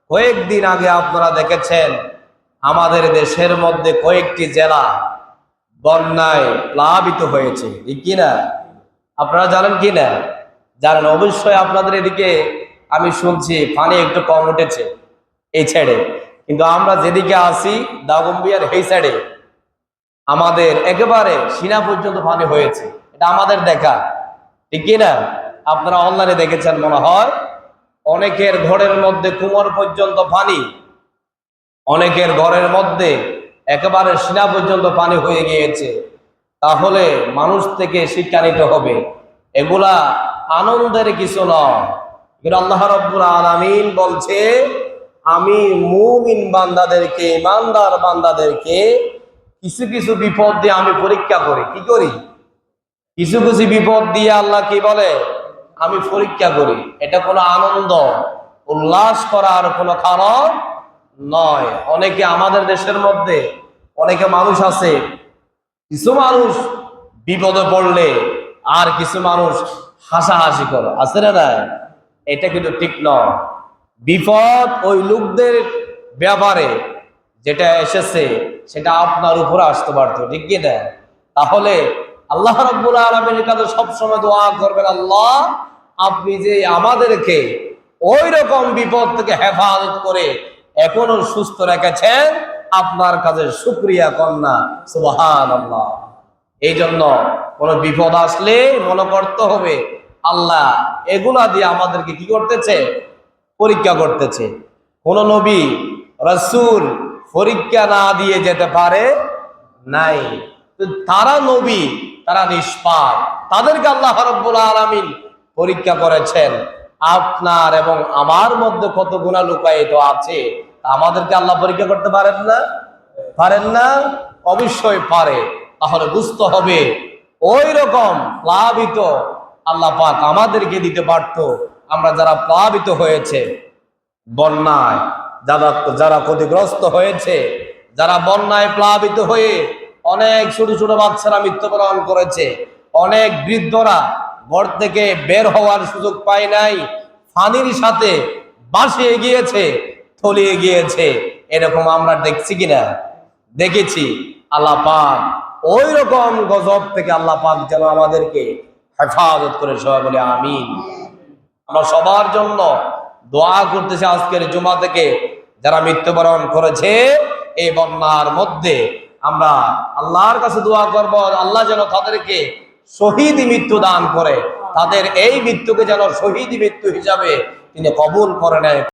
কয়েকদিন আগে আপনারা দেখেছেন আমাদের দেশের মধ্যে কয়েকটি জেলা বন্যায় প্লাবিত হয়েছে, ঠিক কিনা? আপনারা জানেন কিনা? জানেন অবশ্যই। আপনাদের এদিকে আমি শুনছি পানি একটু কম উঠেছে এই সাইডে, কিন্তু আমরা যেদিকে আসি দাগম্বিয়ার এই সাইডে আমাদের একেবারে সিনা পর্যন্ত পানি হয়েছে। এটা আমাদের দেখা, ঠিক কিনা? আপনারা অনলাইনে দেখেছেন মনে হয়। অনেকের ঘরের মধ্যে কোমর পর্যন্ত পানি, অনেকের ঘরের মধ্যে একেবারে সিনা পর্যন্ত পানি হয়ে গিয়েছে। তাহলে মানুষ থেকে শিক্ষা নিতে হবে, এগুলা আনন্দের কিছু নয়। আল্লাহ রাব্বুল আলামিন বলছে, আমি মুমিন বান্দাদেরকে, ইমানদার বান্দাদেরকে কিছু কিছু বিপদ দিয়ে আমি পরীক্ষা করি। কি করি? কিছু কিছু বিপদ দিয়ে আল্লাহ কি বলে? আমি পরীক্ষা করি। এটা কোনো আনন্দ উল্লাস করার কোনো কারণ নয়। অনেকে আমাদের দেশের মধ্যে অনেকে মানুষ আছে, কিছু মানুষ বিপদে পড়লে আর কিছু মানুষ হাসাহাসি করে, আছে না? এটা কিন্তু ঠিক নয়। বিপদ ওই লোকদের ব্যাপারে যেটা এসেছে সেটা আপনার উপরে আসতে পারতো, ঠিক কি না? তাহলে আল্লাহ রাব্বুল আলামিনের কাছে সবসময় দোয়া করবেন, আল্লাহ আপনি যে আমাদেরকে ওই রকম বিপদ থেকে হেফাজত করে এখনো সুস্থ রেখেছেন, আপনার কাছে শুকরিয়া কন্যা সুবহানাল্লাহ। এই জন্য কোন বিপদ আসলে মনে করতে হবে আল্লাহ এগুলা দিয়ে আমাদেরকে কি করতেছে? পরীক্ষা করতেছে। কোন নবী রাসূল পরীক্ষা না দিয়ে যেতে পারে নাই। তারা নবী, তারা নিষ্পাপ, তাদেরকে আল্লাহ রাব্বুল আলামিন পরীক্ষা করেছেন। আপনার এবং আমার মধ্যে কত গুনাহ লুকায়িত আছে, আমাদেরকে আল্লাহ পরীক্ষা করতে পারেন না? পারেন না? অবশ্যই পারে। তাহলে বুঝতে হবে ওই রকম প্লাবিত আল্লাহ পাক আমাদেরকে দিতে পারত। আমরা যারা প্লাবিত হয়েছে বন্যায়, যারা ক্ষতিগ্রস্ত হয়েছে, যারা বন্যায় প্লাবিত হয়ে অনেক ছোট ছোট বাচ্চারা মৃত্যুবরণ করেছে, অনেক বৃদ্ধরা ঘর থেকে বের হওয়ার সুযোগ পায় নাই, পানির সাথে ভাসিয়ে গিয়েছে, তলিয়ে গিয়েছে, এরকম আমরা দেখছি কিনা? দেখেছি। আল্লাহ পাক ওই রকম গজব থেকে আল্লাহ পাক যেন আমাদেরকে হেফাজত করে, সবাই বলে আমিন। আমরা সবার জন্য দোয়া করতেছি আজকের জুমা থেকে, যারা মৃত্যুবরণ করেছে এই বন্যার মধ্যে, আমরা আল্লাহর কাছে দোয়া করব আল্লাহ যেন তাদেরকে শহীদ মৃত্যু দান করে, তাদের এই মৃত্যুকে যেন শহীদ মৃত্যু হিসাবে তিনি কবুল করে নেয়।